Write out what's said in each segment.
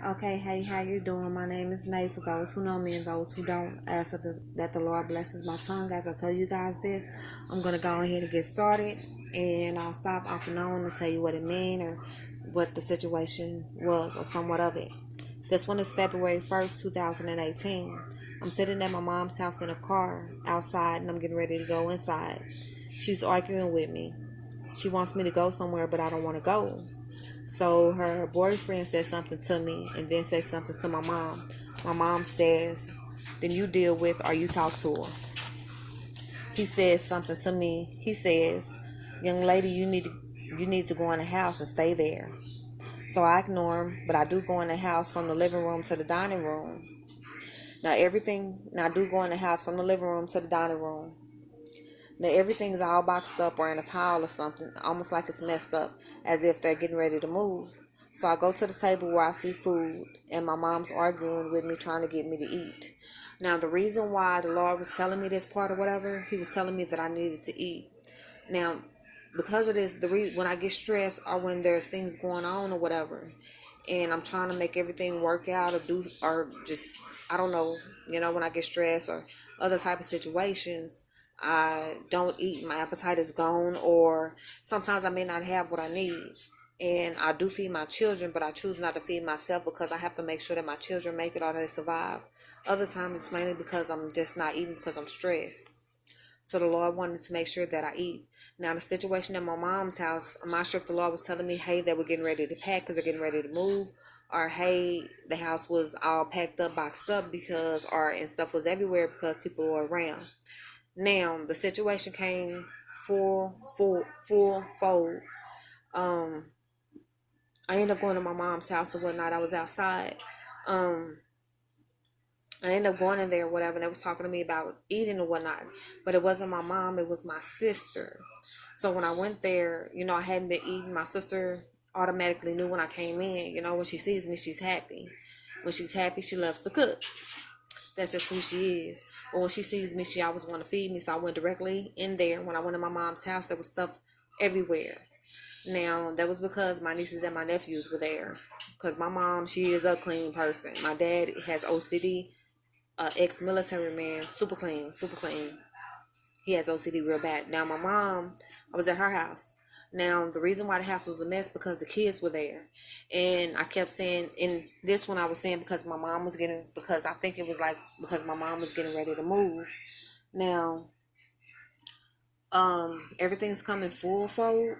Okay, hey, how you doing? My name is Nay. For those who know me and those who don't, I ask that the Lord blesses my tongue as I tell you guys this. I'm gonna go ahead and get started, and I'll stop off and on to tell you what it means or what the situation was or somewhat of it. This one is February 1st, 2018. I'm sitting at my mom's house in a car outside, and I'm getting ready to go inside. She's arguing with me. She wants me to go somewhere, but I don't want to go. So her boyfriend said something to me and then said something to my mom. My mom says, then you deal with or you talk to her. He says something to me. He says, young lady, you need to go in the house and stay there. So I ignore him, but I do go in the house from the living room to the dining room. Now I do go in the house from the living room to the dining room. Now everything's all boxed up or in a pile or something, almost like it's messed up, as if they're getting ready to move. So I go to the table where I see food, and my mom's arguing with me, trying to get me to eat. Now the reason why the Lord was telling me this part or whatever, He was telling me that I needed to eat. Now, because of this, when I get stressed or when there's things going on or whatever, and I'm trying to make everything work out or just I don't know, when I get stressed or other type of situations, I don't eat. My appetite is gone, or sometimes I may not have what I need. And I do feed my children, but I choose not to feed myself because I have to make sure that my children make it or they survive. Other times it's mainly because I'm just not eating because I'm stressed. So the Lord wanted to make sure that I eat. Now, the situation at my mom's house, I'm not sure if the Lord was telling me, hey, they were getting ready to pack because they're getting ready to move, or hey, the house was all packed up, boxed up and stuff was everywhere because people were around. Now, the situation came full fold. Um, I ended up going to my mom's house or whatnot. I was outside. I ended up going in there or whatever, and they was talking to me about eating or whatnot. But it wasn't my mom, it was my sister. So when I went there, I hadn't been eating. My sister automatically knew when I came in. When she sees me, she's happy. When she's happy, she loves to cook. That's just who she is. But when she sees me, she always want to feed me. So I went directly in there. When I went to my mom's house, there was stuff everywhere. Now, that was because my nieces and my nephews were there. Because my mom, she is a clean person. My dad has OCD, ex-military man, super clean, super clean. He has OCD real bad. Now, my mom, I was at her house. Now, the reason why the house was a mess because the kids were there. And I kept saying, in this one I was saying because I think it was like, because my mom was getting ready to move. Now, everything's coming full fold.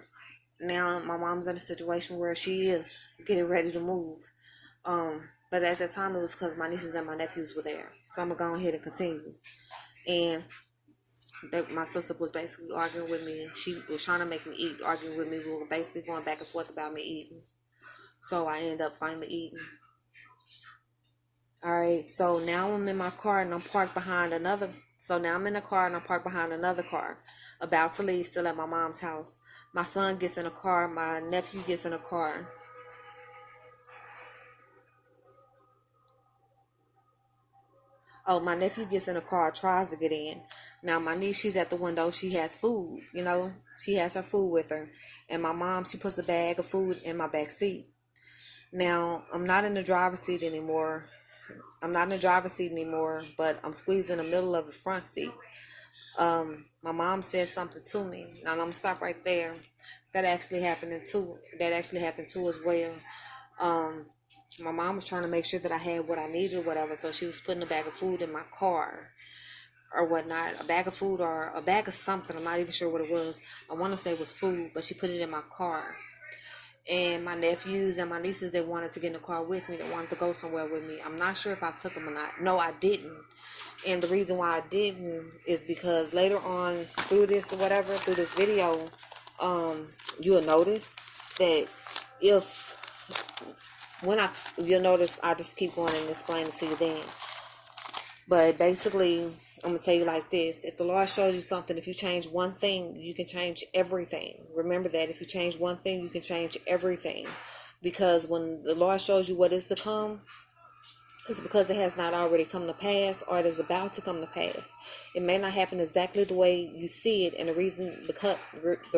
Now, my mom's in a situation where she is getting ready to move. But at that time, it was because my nieces and my nephews were there. So I'm going to go ahead and continue. And my sister was basically arguing with me. She was trying to make me eat, arguing with me. We were basically going back and forth about me eating. So I ended up finally eating. Alright, so now I'm in my car and I'm parked behind another. So now I'm in the car and I'm parked behind another car. About to leave, still at my mom's house. My son gets in a car. My nephew gets in a car. Oh, my nephew gets in a car, tries to get in. Now, my niece, she's at the window. She has food, She has her food with her. And my mom, she puts a bag of food in my back seat. Now, I'm not in the driver's seat anymore. But I'm squeezed in the middle of the front seat. My mom said something to me. Now, I'm going to stop right there. That actually happened too as well. My mom was trying to make sure that I had what I needed or whatever, so she was putting a bag of food in my car or whatnot, a bag of food or a bag of something. I'm not even sure what it was. I want to say it was food, but she put it in my car. And my nephews and my nieces, they wanted to get in the car with me. They wanted to go somewhere with me. I'm not sure if I took them or not. No, I didn't. And the reason why I didn't is because later on through this video, you'll notice that you'll notice I just keep going and explaining to you then. But basically, I'm going to tell you like this. If the Lord shows you something, if you change one thing, you can change everything. Remember that. If you change one thing, you can change everything. Because when the Lord shows you what is to come, it's because it has not already come to pass or it is about to come to pass. It may not happen exactly the way you see it. And the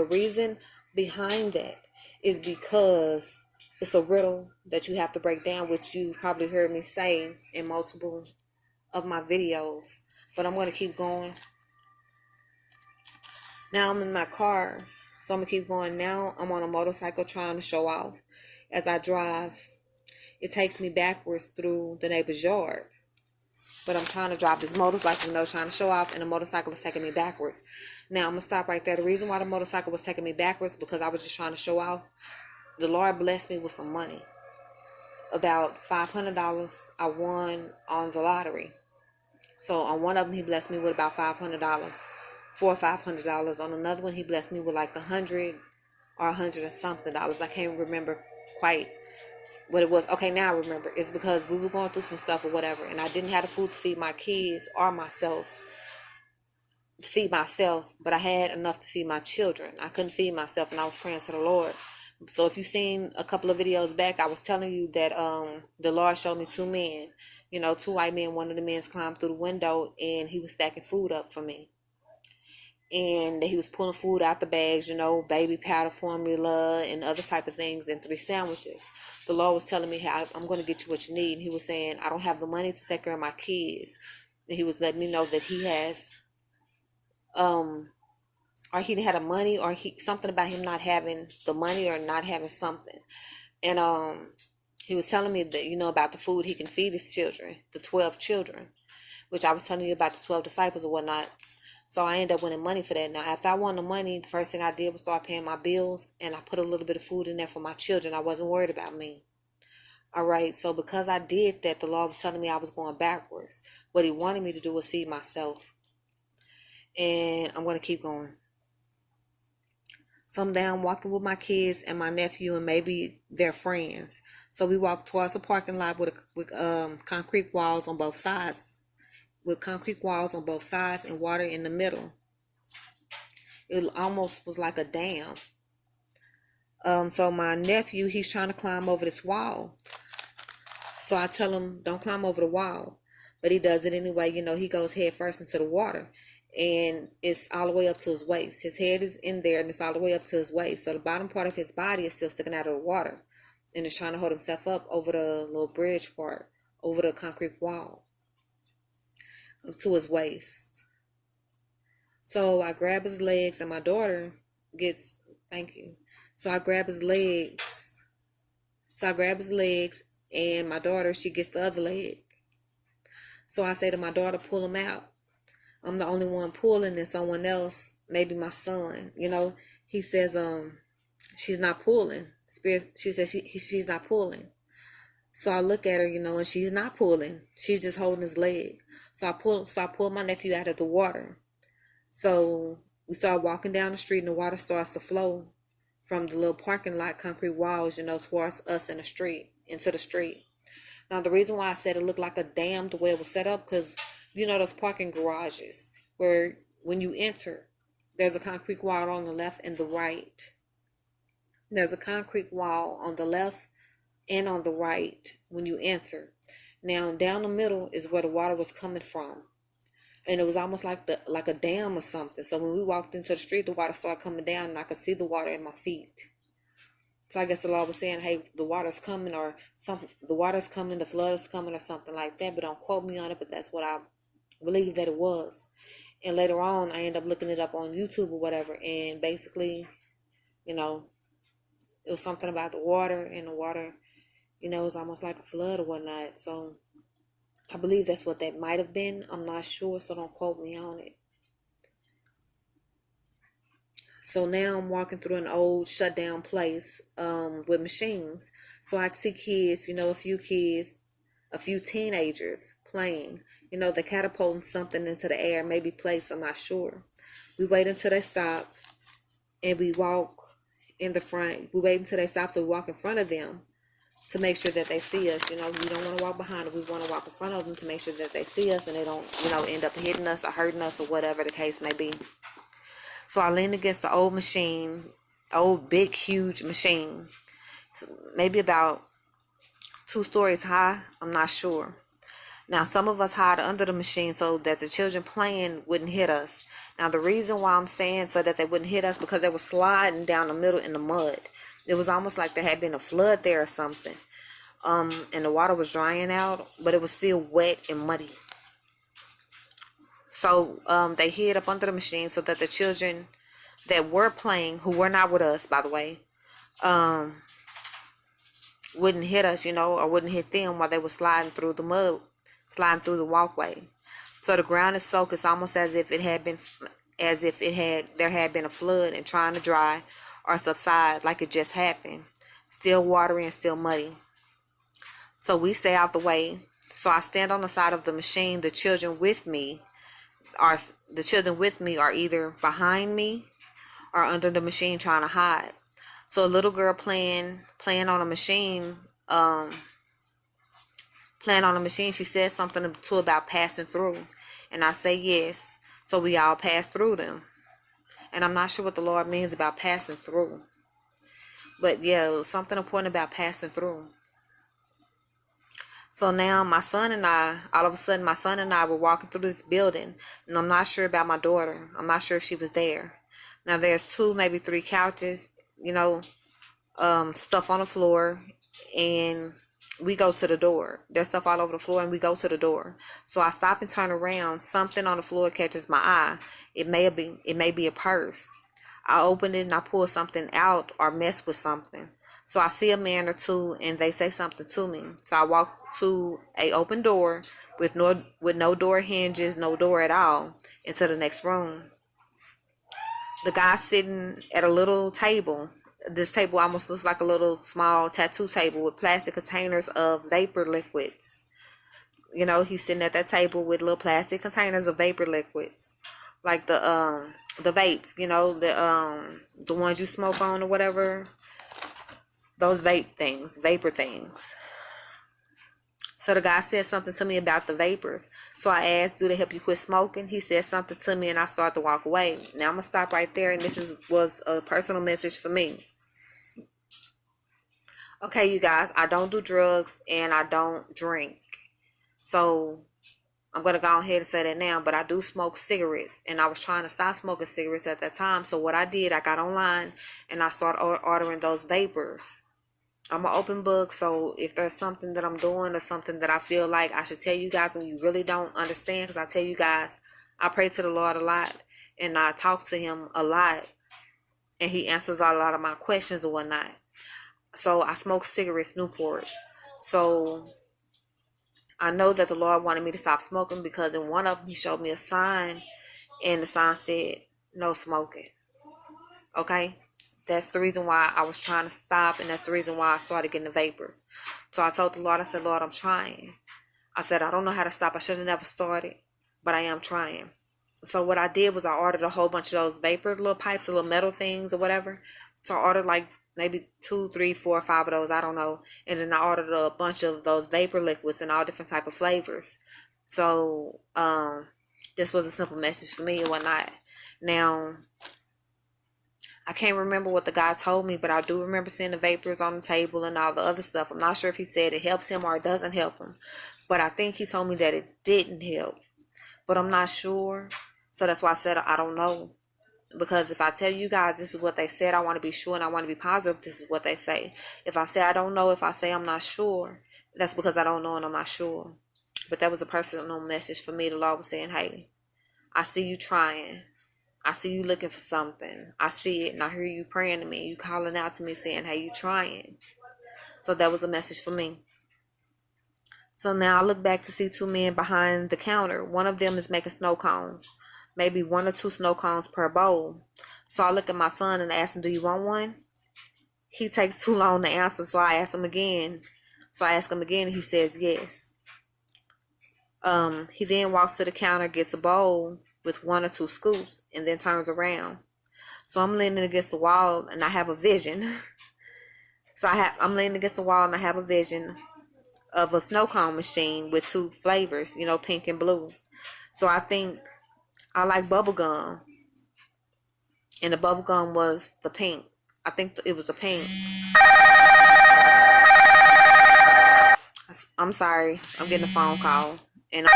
reason behind that is because It's a riddle that you have to break down, which you've probably heard me say in multiple of my videos. But I'm going to keep going. Now I'm in my car, so I'm going to keep going. Now I'm on a motorcycle trying to show off. As I drive, it takes me backwards through the neighbor's yard. But I'm trying to drive this motorcycle, trying to show off, and the motorcycle was taking me backwards. Now I'm going to stop right there. The reason why the motorcycle was taking me backwards, because I was just trying to show off. The Lord blessed me with some money. About $500 I won on the lottery. So on one of them, he blessed me with about $500, $400 or $500. On another one, he blessed me with like $100 or $100 and something dollars. I can't remember quite what it was. Okay, now I remember. It's because we were going through some stuff or whatever, and I didn't have the food to feed my kids or myself. But I had enough to feed my children. I couldn't feed myself, and I was praying to the Lord. So if you've seen a couple of videos back, I was telling you that the Lord showed me two men, two white men. One of the men climbed through the window, and he was stacking food up for me. And he was pulling food out the bags, baby powder formula and other type of things, and 3 sandwiches. The Lord was telling me, how I'm going to get you what you need. And he was saying, I don't have the money to take care of my kids. And he was letting me know that he has, or he had a money, or something about him not having the money or not having something. And he was telling me that, about the food he can feed his children, the 12 children, which I was telling you about the 12 disciples or whatnot. So I ended up winning money for that. Now, after I won the money, the first thing I did was start paying my bills, and I put a little bit of food in there for my children. I wasn't worried about me. All right, so because I did that, the Lord was telling me I was going backwards. What he wanted me to do was feed myself. And I'm going to keep going. So I'm down walking with my kids and my nephew and maybe their friends. So we walked towards the parking lot with concrete walls on both sides. With concrete walls on both sides and water in the middle. It almost was like a dam. So my nephew, he's trying to climb over this wall. So I tell him, don't climb over the wall. But he does it anyway. He goes head first into the water. And it's all the way up to his waist. His head is in there, and it's all the way up to his waist. So the bottom part of his body is still sticking out of the water. And he's trying to hold himself up over the little bridge part, over the concrete wall, up to his waist. So I grab his legs, and my daughter gets, thank you. So I grab his legs. And my daughter, she gets the other leg. So I say to my daughter, pull him out. I'm the only one pulling, and someone else, maybe my son, he says, she's not pulling. She says she's not pulling. So I look at her, and she's not pulling. She's just holding his leg. So I pull my nephew out of the water. So we start walking down the street, and the water starts to flow from the little parking lot, concrete walls, towards us in the street, into the street. Now, the reason why I said it looked like a dam the way it was set up, because, those parking garages where when you enter, there's a concrete wall on the left and the right. There's a concrete wall on the left and on the right when you enter. Now, down the middle is where the water was coming from. And it was almost like a dam or something. So when we walked into the street, the water started coming down, and I could see the water at my feet. So I guess the Lord was saying, hey, the water's coming, or something. The water's coming, the flood is coming, or something like that. But don't quote me on it, but that's what I believe that it was. And later on, I ended up looking it up on YouTube or whatever. And basically, it was something about the water, and the water, it was almost like a flood or whatnot. So I believe that's what that might have been. I'm not sure, so don't quote me on it. So now I'm walking through an old shut down place with machines. So I see kids, a few teenagers playing. They're catapulting something into the air, maybe plates, I'm not sure. We wait until they stop, and we walk in the front. We wait until they stop, so we walk in front of them to make sure that they see us. We don't want to walk behind them. We want to walk in front of them to make sure that they see us and they don't, end up hitting us or hurting us or whatever the case may be. So I leaned against the old machine, old, big, huge machine, maybe about 2 stories high. I'm not sure. Now, some of us hide under the machine so that the children playing wouldn't hit us. Now, the reason why I'm saying so that they wouldn't hit us, because they were sliding down the middle in the mud. It was almost like there had been a flood there or something. And the water was drying out, but it was still wet and muddy. So they hid up under the machine so that the children that were playing, who were not with us, by the way, wouldn't hit us, or wouldn't hit them while they were sliding through the mud, sliding through the walkway. So the ground is soaked. It's almost as if there had been a flood and trying to dry or subside like it just happened. Still watery and still muddy. So we stay out the way. So I stand on the side of the machine. The children with me are either behind me or under the machine trying to hide. So a little girl playing on a machine, she said something to about passing through. And I say yes. So we all pass through them. And I'm not sure what the Lord means about passing through. But yeah, it was something important about passing through. So now my son and I were walking through this building. And I'm not sure about my daughter. I'm not sure if she was there. Now there's 2, maybe 3 couches, stuff on the floor. And we go to the door. There's stuff all over the floor and we go to the door. So I stop and turn around. Something on the floor catches my eye. It may be a purse. I open it and I pull something out or mess with something. So I see a man or 2 and they say something to me. So I walk to a open door with no door hinges, no door at all, into the next room. The guy sitting at a little table. This table almost looks like a little small tattoo table with plastic containers of vapor liquids. He's sitting at that table with little plastic containers of vapor liquids. Like the vapes, the ones you smoke on or whatever. Those vapor things. So the guy said something to me about the vapors. So I asked, do they help you quit smoking? He said something to me and I started to walk away. Now I'm going to stop right there, and this was a personal message for me. Okay, you guys, I don't do drugs and I don't drink. So I'm going to go ahead and say that now, but I do smoke cigarettes, and I was trying to stop smoking cigarettes at that time. So what I did, I got online and I started ordering those vapors. I'm an open book, so if there's something that I'm doing or something that I feel like I should tell you guys when you really don't understand, because I tell you guys, I pray to the Lord a lot, and I talk to him a lot, and he answers a lot of my questions or whatnot. So I smoke cigarettes, Newports. So I know that the Lord wanted me to stop smoking, because in one of them, he showed me a sign, and the sign said, no smoking. Okay? That's the reason why I was trying to stop, and that's the reason why I started getting the vapors. So I told the Lord, I said, Lord, I'm trying. I said, I don't know how to stop. I should have never started, but I am trying. So what I did was I ordered a whole bunch of those vapor little pipes, the little metal things or whatever. So I ordered like maybe 2, 3, 4, 5 of those, I don't know. And then I ordered a bunch of those vapor liquids in all different type of flavors. So this was a simple message for me and whatnot. Now, I can't remember what the guy told me, but I do remember seeing the vapors on the table and all the other stuff. I'm not sure if he said it helps him or it doesn't help him, but I think he told me that it didn't help, but I'm not sure. So that's why I said I don't know, because if I tell you guys this is what they said, I want to be sure and I want to be positive this is what they say. If I say I don't know, if I say I'm not sure, that's because I don't know and I'm not sure. But that was a personal message for me. The Lord was saying, hey, I see you trying. I see you looking for something. I see it, and I hear you praying to me. You calling out to me saying, hey, you trying. So that was a message for me. So now I look back to see 2 men behind the counter. One of them is making snow cones. Maybe 1 or 2 snow cones per bowl. So I look at my son and ask him, do you want one? He takes too long to answer, so I ask him again. And he says yes. He then walks to the counter, gets a bowl with 1 or 2 scoops, and then turns around. So I'm leaning against the wall and I have a vision. I'm leaning against the wall and I have a vision of a snow cone machine with 2 flavors, pink and blue. So I think I like bubble gum, and the bubble gum was the pink. I think it was the pink. I'm sorry, I'm getting a phone call, and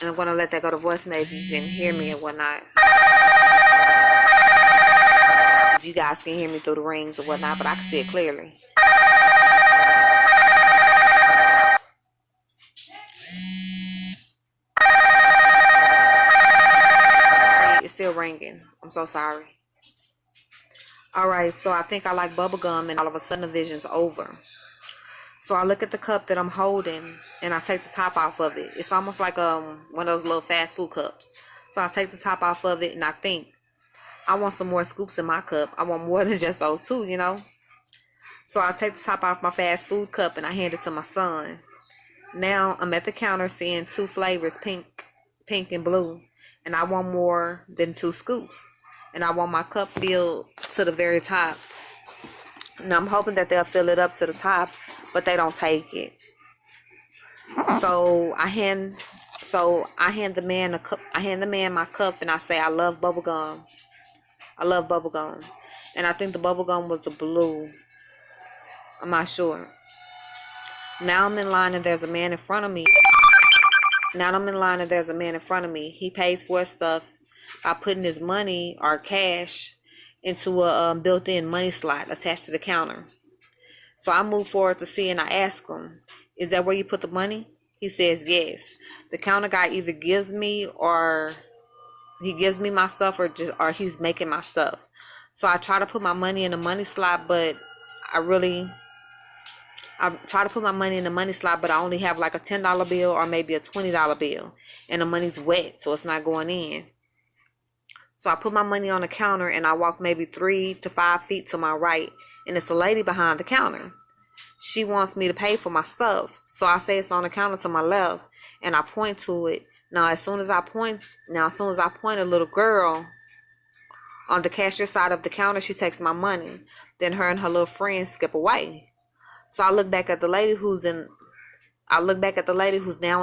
I'm going to let that go to voicemail if you can hear me and whatnot. you guys can hear me through the rings or whatnot, but I can see it clearly. It's still ringing. I'm so sorry. Alright, so I think I like bubblegum, and all of a sudden the vision's over. So I look at the cup that I'm holding, and I take the top off of it. It's almost like one of those little fast food cups. So I take the top off of it, and I think, I want some more scoops in my cup. I want more than just those two, you know. So I take the top off my fast food cup, and I hand it to my son. Now I'm at the counter seeing two flavors, pink and blue. And I want more than 2 scoops. And I want my cup filled to the very top. Now I'm hoping that they'll fill it up to the top, but they don't take it. So I hand the man a cup. I hand the man my cup, and I say, I love bubblegum. I love bubblegum. And I think the bubblegum was the blue. I'm not sure. Now I'm in line, and there's a man in front of me. He pays for his stuff by putting his money or cash into a built-in money slot attached to the counter. So I move forward to see, and I ask him, is that where you put the money? He says yes. The counter guy either gives me my stuff, or he's making my stuff. So I try to put my money in the money slot, but I only have like a $10 bill or maybe a $20 bill, and the money's wet, so it's not going in. So I put my money on the counter, and I walk maybe 3 to 5 feet to my right, and it's a lady behind the counter. She wants me to pay for my stuff, so I say it's on the counter to my left, and I point to it. Now as soon as I point, a little girl on the cashier side of the counter, she takes my money. Then her and her little friend skip away. So I look back at the lady who's now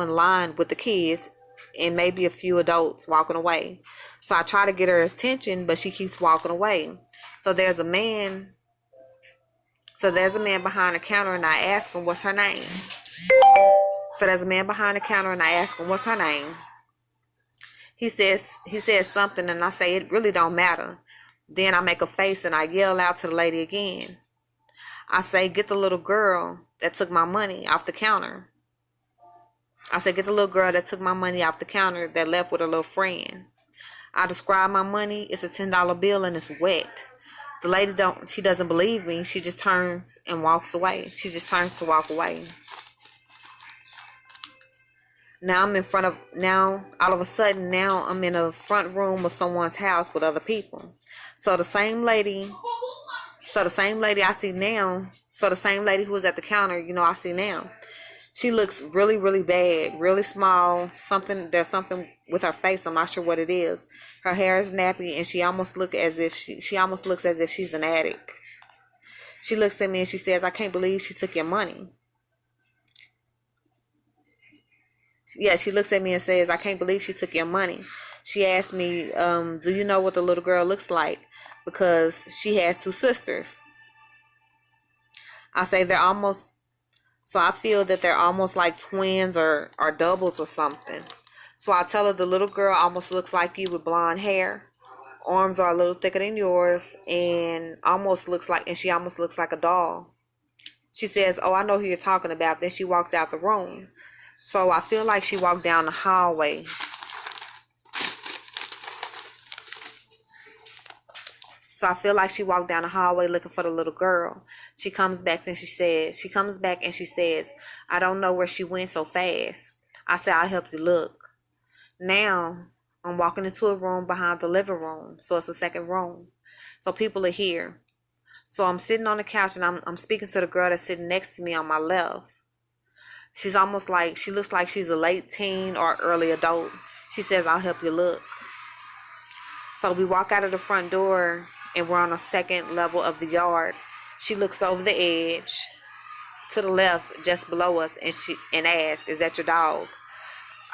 in line with the kids and maybe a few adults walking away. So I try to get her attention, but she keeps walking away. So there's a man behind the counter, and I ask him what's her name. He says something, and I say it really don't matter. Then I make a face, and I yell out to the lady again. I say, get the little girl that took my money off the counter. That left with her little friend. I describe my money. It's a $10 bill, and it's wet. The lady doesn't believe me. She just turns and walks away. Walk away. Now I'm in a front room of someone's house with other people. So the same lady I see now, the same lady who was at the counter, I see now. She looks really, really bad, really small. There's something with her face. I'm not sure what it is. Her hair is nappy, and she almost looks as if she's an addict. She looks at me and she says, I can't believe she took your money. Yeah, she looks at me and says, I can't believe she took your money. She asked me, do you know what the little girl looks like? Because she has 2 sisters. I say I feel that they're almost like twins or doubles or something. So I tell her the little girl almost looks like you with blonde hair. Arms are a little thicker than yours, and she almost looks like a doll. She says, oh, I know who you're talking about. Then she walks out the room. So I feel like she walked down the hallway. Looking for the little girl. She comes back and she says, I don't know where she went so fast. I said, I'll help you look. Now I'm walking into a room behind the living room. So it's a second room. So people are here. So I'm sitting on the couch, and I'm speaking to the girl that's sitting next to me on my left. She looks like she's a late teen or early adult. She says, I'll help you look. So we walk out of the front door, and we're on the second level of the yard. She looks over the edge to the left, just below us, and asks, is that your dog?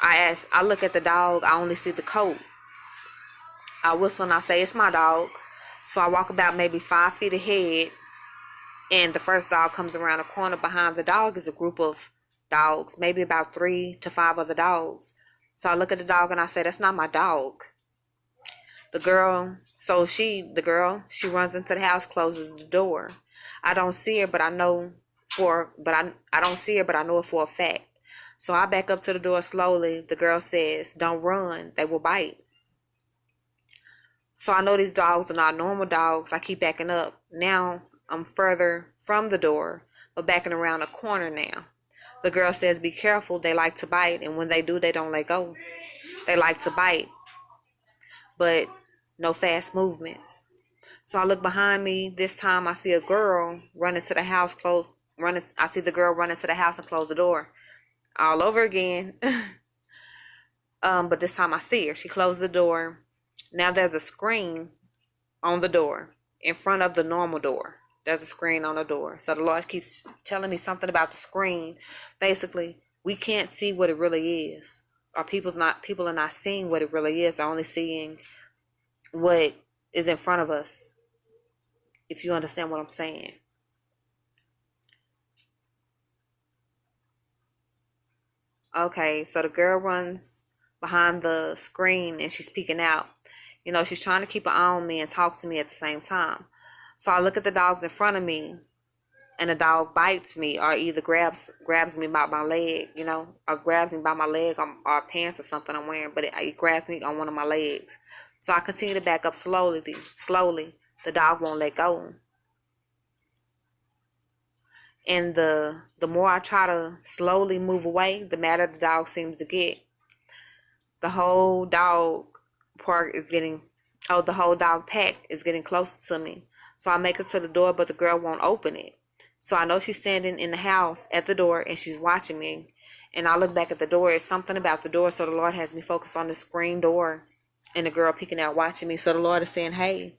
I look at the dog. I only see the coat. I whistle, and I say, it's my dog. So I walk about maybe 5 feet ahead, and the first dog comes around the corner. Behind the dog is a group of dogs, maybe about 3 to 5 other dogs. So I look at the dog, and I say, that's not my dog. She runs into the house, closes the door. I don't see her, but I know I don't see her, but I know it for a fact. So I back up to the door slowly. The girl says, "Don't run, they will bite." So I know these dogs are not normal dogs. I keep backing up. Now I'm further from the door, but backing around a corner now. The girl says, "Be careful, they like to bite, and when they do, they don't let go. They like to bite, but no fast movements." So I look behind me. This time I see a girl running to the house, I see the girl run into the house and close the door. All over again. But this time I see her. She closed the door. Now there's a screen on the door in front of the normal door. There's a screen on the door. So the Lord keeps telling me something about the screen. Basically, we can't see what it really is. Or people are not seeing what it really is. They're only seeing what is in front of us. If you understand what I'm saying. Okay, so the girl runs behind the screen and she's peeking out. You know, she's trying to keep an eye on me and talk to me at the same time. So I look at the dogs in front of me, and the dog bites me, or either grabs me by my leg, you know, or grabs me by my leg or pants or something I'm wearing, but it grabs me on one of my legs. So I continue to back up slowly. The dog won't let go. And the more I try to slowly move away, the madder the dog seems to get. The whole dog the whole dog pack is getting closer to me. So I make it to the door, but the girl won't open it. So I know she's standing in the house at the door and she's watching me. And I look back at the door. It's something about the door. So the Lord has me focused on the screen door and the girl peeking out watching me. So the Lord is saying, "Hey,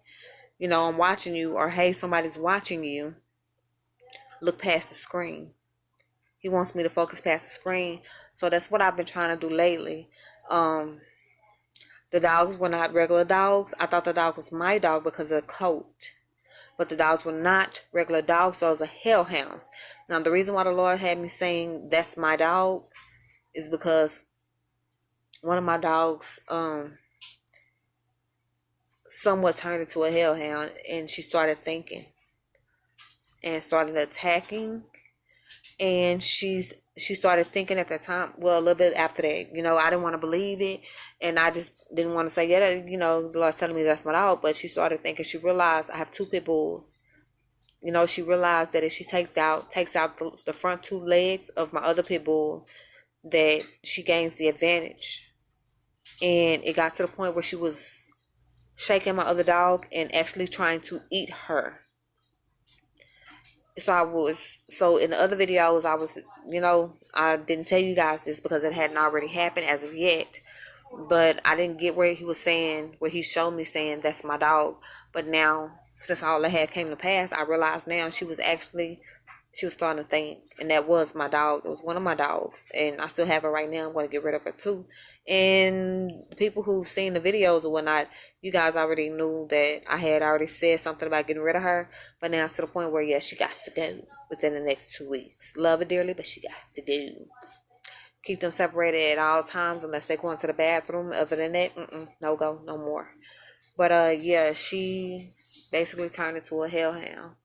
you know, I'm watching you," or "Hey, somebody's watching you. Look past the screen." He wants me to focus past the screen. So that's what I've been trying to do lately. The dogs were not regular dogs. I thought the dog was my dog because of the coat. But the dogs were not regular dogs. Those are hellhounds. Now, the reason why the Lord had me saying that's my dog is because one of my dogs somewhat turned into a hellhound. And she started thinking and started attacking. And she started thinking at that time, well, a little bit after that, you know, I didn't want to believe it. And I just didn't want to say, yeah, you know, the Lord's telling me that's my dog. But she started thinking, she realized I have 2 pit bulls. You know, she realized that if she takes out the front 2 legs of my other pit bull, that she gains the advantage. And it got to the point where she was shaking my other dog and actually trying to eat her. So in the other videos, I didn't tell you guys this because it hadn't already happened as of yet. But I didn't get where he showed me saying that's my dog. But now, since all that had came to pass, I realized now she was starting to think, and that was my dog. It was one of my dogs, and I still have her right now. I'm going to get rid of her too. And the people who've seen the videos or whatnot, you guys already knew that I had already said something about getting rid of her. But now it's to the point where, she got to go within the next 2 weeks. Love her dearly, but she got to go. Keep them separated at all times unless they go into the bathroom. Other than that, no go, no more. But she basically turned into a hellhound.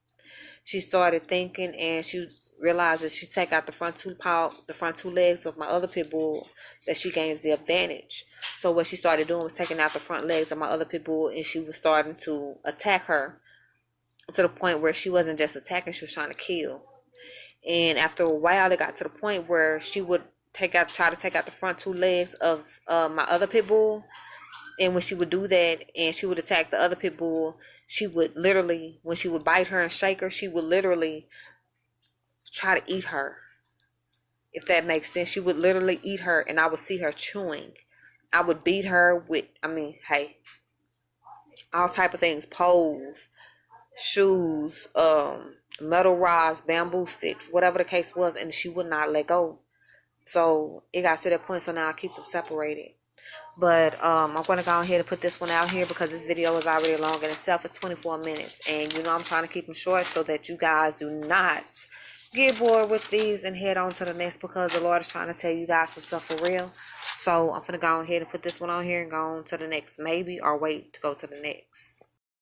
She started thinking, and she realized that she take out the front two legs of my other pit bull, that she gains the advantage. So what she started doing was taking out the front legs of my other pit bull, and she was starting to attack her to the point where she wasn't just attacking, she was trying to kill. And after a while, it got to the point where she would try to take out the front 2 legs of my other pit bull. And when she would do that and she would attack the other pit bull, she would literally, when she would bite her and shake her, she would literally try to eat her. If that makes sense. She would literally eat her, and I would see her chewing. I would beat her with, all type of things. Poles, shoes, metal rods, bamboo sticks, whatever the case was, and she would not let go. So it got to that point, so now I keep them separated. But I'm going to go ahead and put this one out here because this video is already long in itself. It's 24 minutes. And I'm trying to keep them short so that you guys do not get bored with these and head on to the next, because the Lord is trying to tell you guys some stuff for real. So I'm gonna go ahead and put this one on here and go on to the next, maybe, or wait to go to the next.